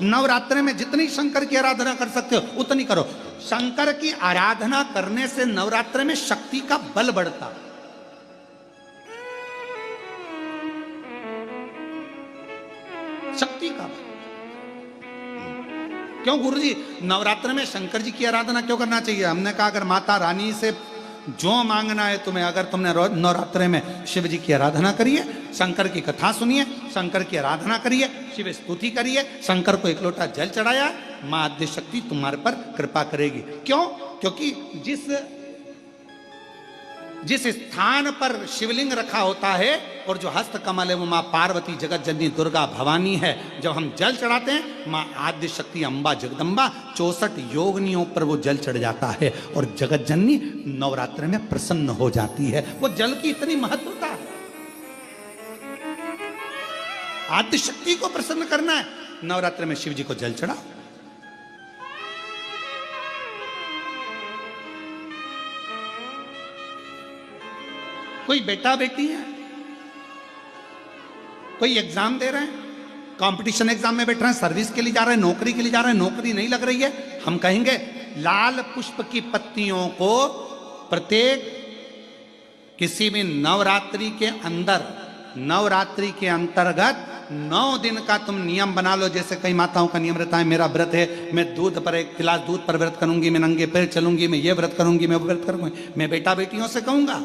नवरात्रि में जितनी शंकर की आराधना कर सकते हो उतनी करो। शंकर की आराधना करने से नवरात्रि में शक्ति का बल बढ़ता। शक्ति का बल। क्यों गुरुजी नवरात्र में शंकर जी की आराधना क्यों करना चाहिए? हमने कहा अगर माता रानी से जो मांगना है तुम्हें, अगर तुमने नवरात्रे में शिव जी की आराधना करिए, शंकर की कथा सुनिए, शंकर की आराधना करिए, शिव स्तुति करिए, शंकर को एक लोटा जल चढ़ाया, मां आद्य शक्ति तुम्हारे पर कृपा करेगी। क्यों? क्योंकि जिस स्थान पर शिवलिंग रखा होता है और जो हस्त कमल है वो मां पार्वती जगत जननी दुर्गा भवानी है। जब हम जल चढ़ाते हैं मां आद्य शक्ति अम्बा जगदम्बा 64 योगिनियों पर वो जल चढ़ जाता है और जगत जननी नवरात्र में प्रसन्न हो जाती है। वो जल की इतनी महत्वता है। आद्य शक्ति को प्रसन्न करना है, नवरात्र में शिव जी को जल चढ़ाओ। कोई बेटा बेटी है, कोई एग्जाम दे रहे हैं, कंपटीशन एग्जाम में बैठ रहे हैं, सर्विस के लिए जा रहे हैं, नौकरी के लिए जा रहे हैं, नौकरी नहीं लग रही है, हम कहेंगे लाल पुष्प की पत्तियों को प्रत्येक किसी भी नवरात्रि के अंतर्गत 9 दिन का तुम नियम बना लो। जैसे कई माताओं का नियम रहता है, मेरा व्रत है, मैं दूध पर 1 गिलास दूध पर व्रत करूंगी, मैं नंगे पैर चलूंगी, मैं ये व्रत करूंगी, मैं वो व्रत करूंगी। मैं बेटा बेटियों से कहूंगा,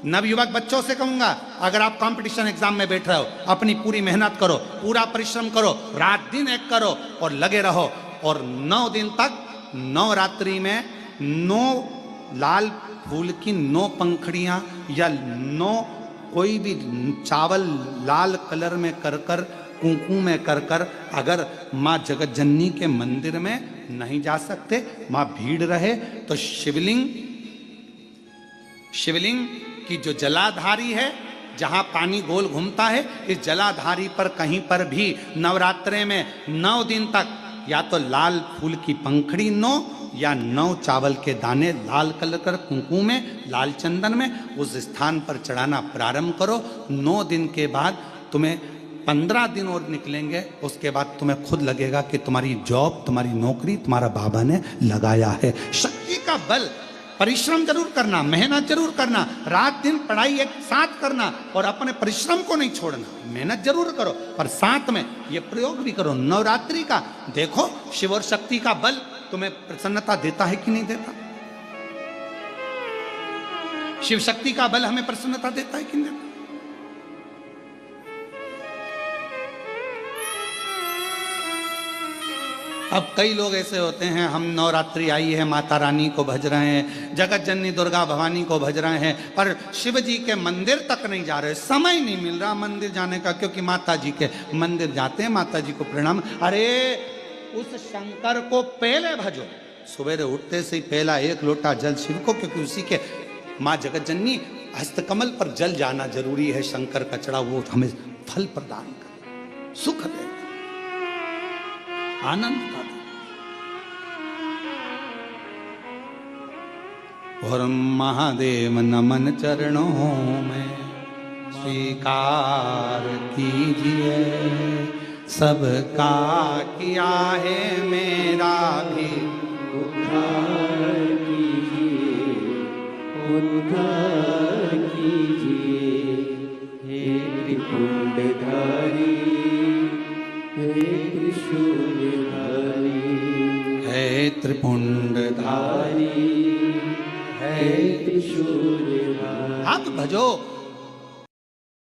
नवयुवक बच्चों से कहूंगा, अगर आप कंपटीशन एग्जाम में बैठ रहे हो, अपनी पूरी मेहनत करो, पूरा परिश्रम करो, रात दिन एक करो और लगे रहो। और 9 दिन तक नवरात्रि में 9 लाल फूल की 9 पंखड़ियां या 9 कोई भी चावल लाल कलर में कर कुंकू में कर अगर माँ जगत जननी के मंदिर में नहीं जा सकते, माँ भीड़ रहे तो शिवलिंग की जो जलाधारी है, जहां पानी गोल घूमता है, इस जलाधारी पर कहीं पर भी नवरात्रे में 9 दिन तक या तो लाल फूल की पंखड़ी 9 या 9 चावल के दाने लाल कलर कर कुंकू में, लाल चंदन में उस स्थान पर चढ़ाना प्रारंभ करो। 9 दिन के बाद तुम्हें 15 दिन और निकलेंगे, उसके बाद तुम्हें खुद लगेगा कि तुम्हारी जॉब, तुम्हारी नौकरी तुम्हारा बाबा ने लगाया है। शक्ति का बल। परिश्रम जरूर करना, मेहनत जरूर करना, रात दिन पढ़ाई एक साथ करना और अपने परिश्रम को नहीं छोड़ना। मेहनत जरूर करो पर साथ में ये प्रयोग भी करो नवरात्रि का। देखो शिव और शक्ति का बल तुम्हें प्रसन्नता देता है कि नहीं देता? शिव शक्ति का बल हमें प्रसन्नता देता है कि नहीं देता? अब कई लोग ऐसे होते हैं, हम नवरात्रि आई है, माता रानी को भज रहे हैं, जगत जननी दुर्गा भवानी को भज रहे हैं, पर शिव जी के मंदिर तक नहीं जा रहे, समय नहीं मिल रहा मंदिर जाने का, क्योंकि माता जी के मंदिर जाते हैं, माता जी को प्रणाम। अरे उस शंकर को पहले भजो, सवेरे उठते से ही पहला 1 लोटा जल शिव को, क्योंकि उसी के माँ जगत जननी हस्तकमल पर जल जाना जरूरी है। शंकर का चढ़ा वो हमें फल प्रदान कर, सुख दे, आनंद का। और महादेव नमन चरणों में स्वीकार कीजिए, सबका किया है मेरा भी उद्धार कीजिए, उद्धार कीजिए। हे त्रिपुंडधारी, हे त्रिशूलधारी, हे त्रिपुंडधारी, हे त्रिशूलधारी। आप भजो